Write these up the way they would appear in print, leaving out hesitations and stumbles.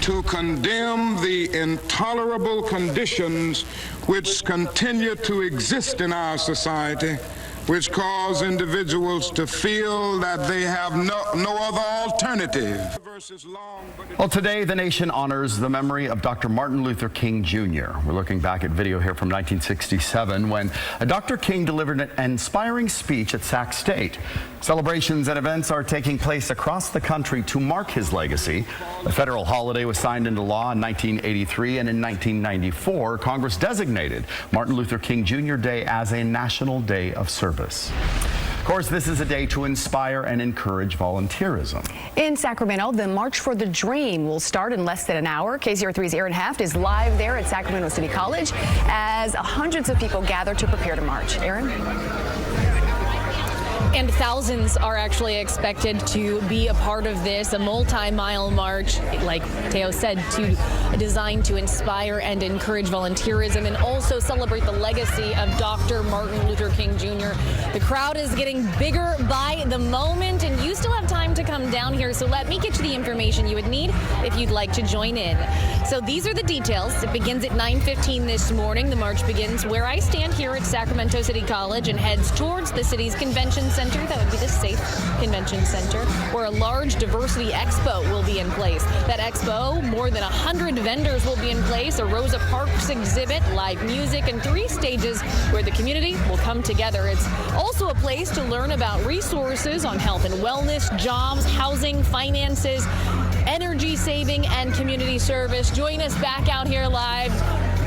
to condemn the intolerable conditions which continue to exist in our society, which cause individuals to feel that they have no other alternative. Well, today the nation honors the memory of Dr. Martin Luther King Jr. We're looking back at video here from 1967 when Dr. King delivered an inspiring speech at Sac State. Celebrations and events are taking place across the country to mark his legacy. The federal holiday was signed into law in 1983, and in 1994, Congress designated Martin Luther King Jr. Day as a National Day of Service. Of course, this is a day to inspire and encourage volunteerism. In Sacramento, the March for the Dream will start in less than an hour. KCRA3's Aaron Haft is live there at Sacramento City College as hundreds of people gather to prepare to march. Aaron? And thousands are actually expected to be a part of this, a multi-mile march, like Teo said, designed to inspire and encourage volunteerism and also celebrate the legacy of Dr. Martin Luther King Jr. The crowd is getting bigger by the moment, and you still have time to come down here, so let me get you the information you would need if you'd like to join in. So these are the details. It begins at 9:15 this morning. The march begins where I stand here at Sacramento City College and heads towards the city's convention center. That would be the SAFE Convention Center, where a large diversity expo will be in place. That expo, more than 100 vendors will be in place, a Rosa Parks exhibit, live music, and 3 stages where the community will come together. It's also a place to learn about resources on health and wellness, jobs, housing, finances, energy saving, and community service. Join us back out here live.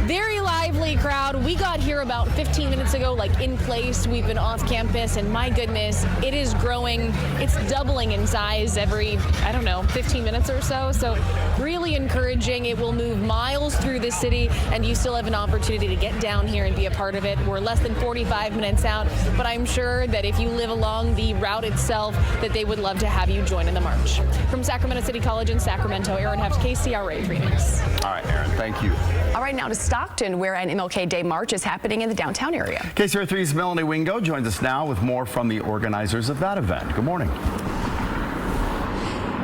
Very lively crowd. We got here about 15 minutes ago, like in place. We've been off campus, and my goodness, it is growing. It's doubling in size every, 15 minutes or so. So really encouraging. It will move miles through the city, and you still have an opportunity to get down here and be a part of it. We're less than 45 minutes out, but I'm sure that if you live along the route itself, that they would love to have you join in the march. From Sacramento City College in Sacramento, Aaron Haft, KCRA 3 News. All right, Aaron, thank you. All right, now to Stockton, where an MLK Day march is happening in the downtown area. KCRA3's Melanie Wingo joins us now with more from the organizers of that event. Good morning.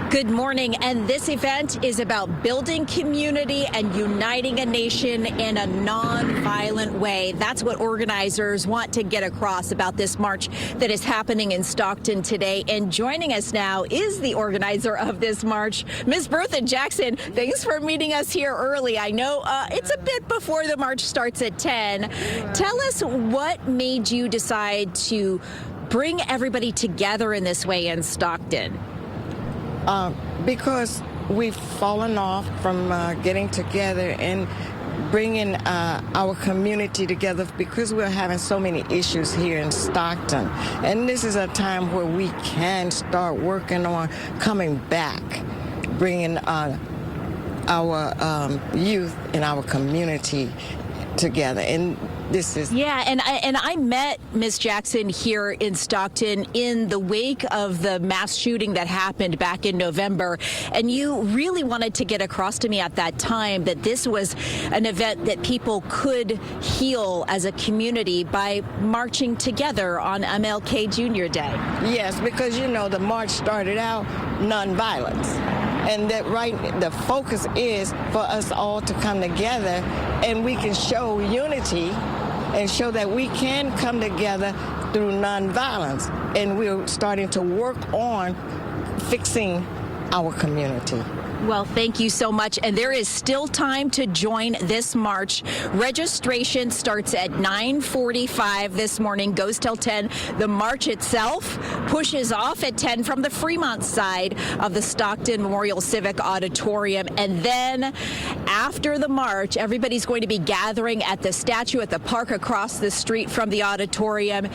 Good morning, and this event is about building community and uniting a nation in a non-violent way. That's what organizers want to get across about this march that is happening in Stockton today. And joining us now is the organizer of this march, Ms. Bertha Jackson. Thanks for meeting us here early. I know it's a bit before the march starts at 10. Tell us what made you decide to bring everybody together in this way in Stockton. Because we've fallen off from getting together and bringing our community together because we're having so many issues here in Stockton. And this is a time where we can start working on coming back, bringing our youth and our community together. And this is and I met Ms. Jackson here in Stockton in the wake of the mass shooting that happened back in November, and you really wanted to get across to me at that time that this was an event that people could heal as a community by marching together on MLK Jr. Day. Yes, because the march started out nonviolence. And that the focus is for us all to come together, and we can show unity and show that we can come together through nonviolence. And we're starting to work on fixing our community. Well, thank you so much. And there is still time to join this march. Registration starts at 9:45 this morning, goes till 10. The march itself pushes off at 10 from the Fremont side of the Stockton Memorial Civic Auditorium. And then after the march, everybody's going to be gathering at the statue at the park across the street from the auditorium.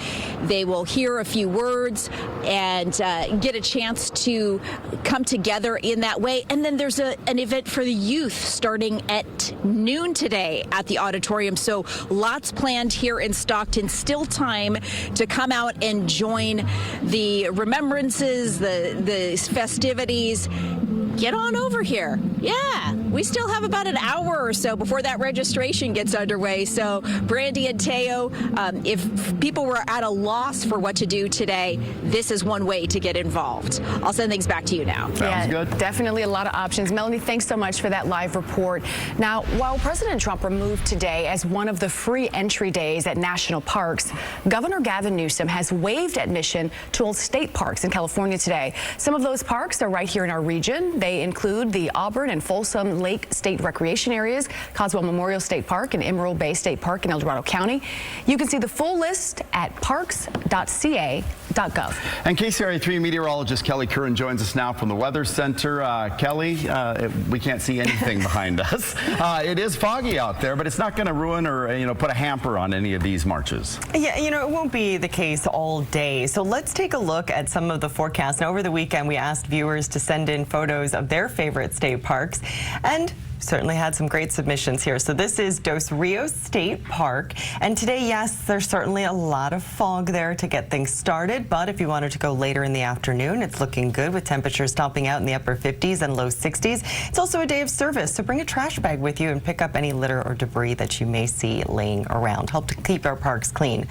They will hear a few words and get a chance to come together in that way. And then there's an event for the youth starting at noon today at the auditorium. So lots planned here in Stockton. Still time to come out and join the remembrances, the festivities. get on over here. Yeah, we still have about an hour or so before that registration gets underway. So Brandy and Teo, if people were at a loss for what to do today, this is one way to get involved. I'll send things back to you now. Sounds good. Definitely a lot of options. Melanie, thanks so much for that live report. Now, while President Trump removed today as one of the free entry days at national parks, Governor Gavin Newsom has waived admission to all state parks in California today. Some of those parks are right here in our region. They include the Auburn and Folsom Lake State Recreation Areas, Coswell Memorial State Park, and Emerald Bay State Park in El Dorado County. You can see the full list at parks.ca.gov. And KCRA3 meteorologist Kelly Curran joins us now from the Weather Center. Kelly, we can't see anything behind us. It is foggy out there, but it's not going to ruin or put a hamper on any of these marches. Yeah, it won't be the case all day. So let's take a look at some of the forecasts. Now, over the weekend, we asked viewers to send in photos of their favorite state parks, and certainly had some great submissions here. So this is Dos Rios State Park, and today, yes, there's certainly a lot of fog there to get things started, but if you wanted to go later in the afternoon, it's looking good with temperatures topping out in the upper 50s and low 60s. It's also a day of service, so bring a trash bag with you and pick up any litter or debris that you may see laying around. Help to keep our parks clean.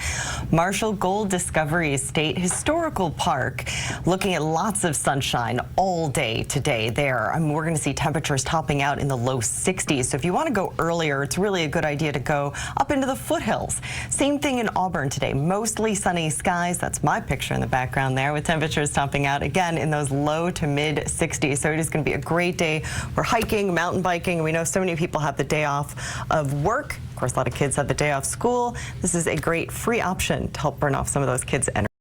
Marshall Gold Discovery State Historical Park, looking at lots of sunshine all day today there. We're going to see temperatures topping out in the low 60s. So if you want to go earlier, it's really a good idea to go up into the foothills. Same thing in Auburn today. Mostly sunny skies. That's my picture in the background there, with temperatures topping out again in those low to mid 60s. So it is going to be a great day for hiking, mountain biking. We know so many people have the day off of work. Of course, a lot of kids have the day off school. This is a great free option to help burn off some of those kids' energy.